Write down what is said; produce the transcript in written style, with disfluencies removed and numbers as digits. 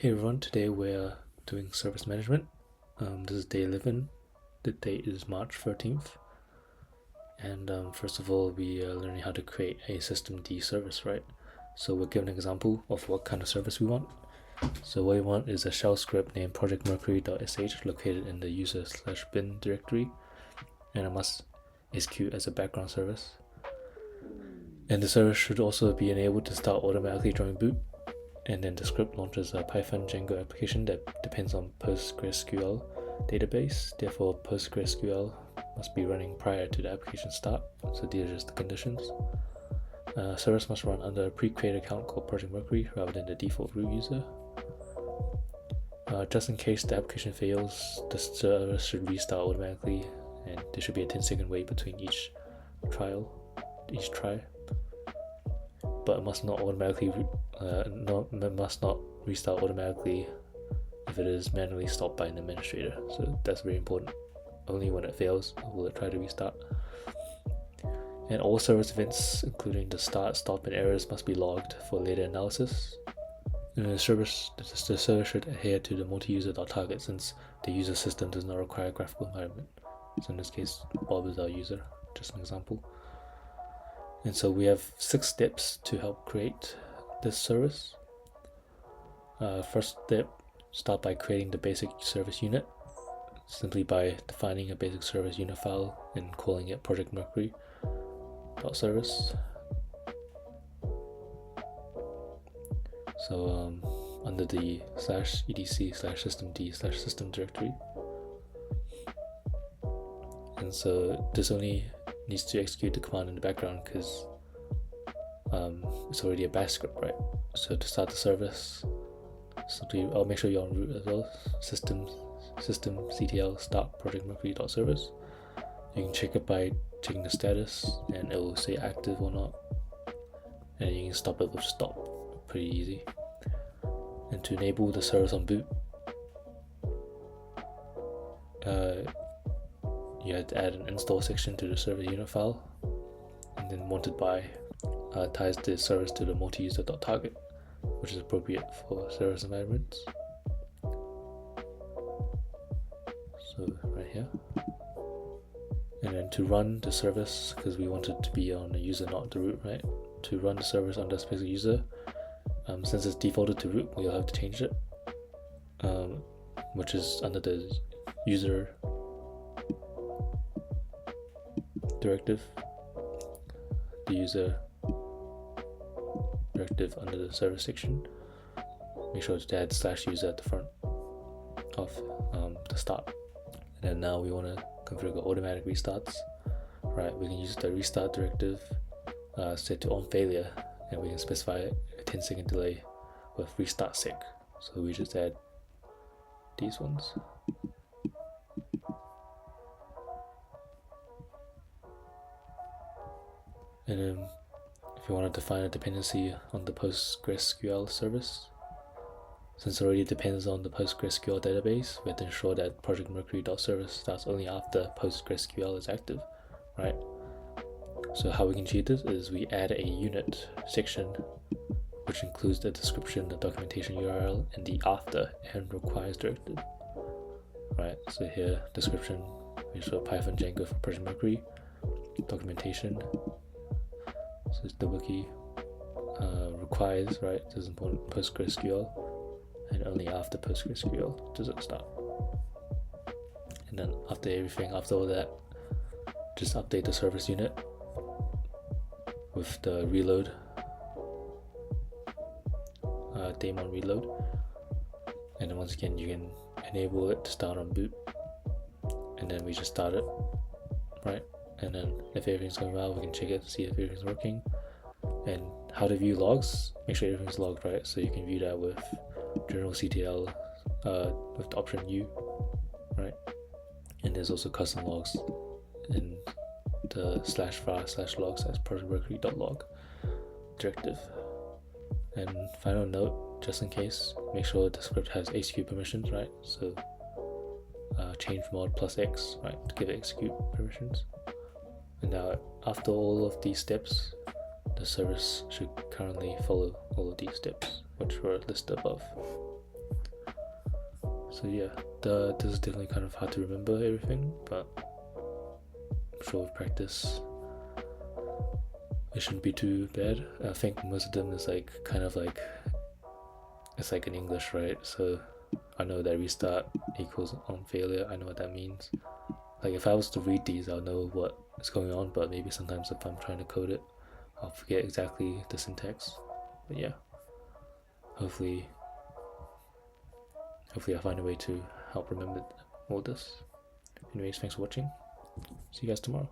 Hey everyone, today we're doing service management. This is day 11. The date is March 13th. And first of all, we are learning how to create a systemd service, right? So we're given an example of what kind of service we want. So what we want is a shell script named projectmercury.sh located in the user/bin directory, and it must execute as a background service. And the service should also be enabled to start automatically during boot. And then the script launches a Python Django application that depends on PostgreSQL database. Therefore, PostgreSQL must be running prior to the application start. So these are just the conditions. Service must run under a pre-created account called Project Mercury rather than the default root user. Just in case the application fails, the service should restart automatically, and there should be a 10-second wait between each try. But it must not restart automatically if it is manually stopped by an administrator. So that's very important. Only when it fails will it try to restart. And all service events, including the start, stop, and errors, must be logged for later analysis. And the server should adhere to the multi-user.target since the user system does not require a graphical environment. So in this case, Bob is our user, just an example. And so we have 6 steps to help create this service. First step, start by creating the basic service unit, simply by defining a basic service unit file and calling it projectmercury.service. So under the /etc/systemd/system directory. And so this only needs to execute the command in the background because it's already a bash script, right? So to start the service, simply I'll make sure you're on root as well. systemctl start projectmercury.service. You can check it by checking the status, and it will say active or not. And you can stop it with stop. Pretty easy. And to enable the service on boot, you have to add an install section to the server unit file, and then wanted by ties the service to the multi-user.target, which is appropriate for service environments. So right here. And then to run the service, because we want it to be on the user, not the root, right? To run the service under a specific user, since it's defaulted to root, we'll have to change it, which is under the user directive, the user directive under the service section. Make sure to add /user at the front of the start. And then now we want to configure automatic restarts. Right, we can use the restart directive set to on failure, and we can specify a 10-second delay with restart sec. So we just add these ones. And then if you want to define a dependency on the PostgreSQL service, since it already depends on the PostgreSQL database, we have to ensure that projectmercury.service starts only after PostgreSQL is active, right? So how we can cheat this is we add a unit section which includes the description, the documentation URL, and the after and requires directive, right? So here, description, we show Python Django for Project Mercury, documentation, so it's the wiki, requires, right? This is important, PostgreSQL, and only after PostgreSQL does it start. And then after all that, just update the service unit with the reload, daemon reload, and then once again you can enable it to start on boot, and then we just start it, right? And then if everything's going well, we can check it to see if everything's working. And how to view logs, make sure everything's logged, right? So you can view that with general CTL with the option U, right? And there's also custom logs in the /var/logs/projectmercury.log directive. And final note, just in case, make sure the script has execute permissions, right? So change mod +X, right, to give it execute permissions. And now after all of these steps, the service should currently follow all of these steps, which were listed above. So yeah, this is definitely kind of hard to remember everything, but I'm sure with practice it shouldn't be too bad. I think most of them is like kind of like, it's like in English, right? So I know that restart equals on failure. I know what that means. Like if I was to read these, I'll know what is going on, but maybe sometimes if I'm trying to code it, I'll forget exactly the syntax. But yeah, hopefully I find a way to help remember all this. Anyways, thanks for watching. See you guys tomorrow.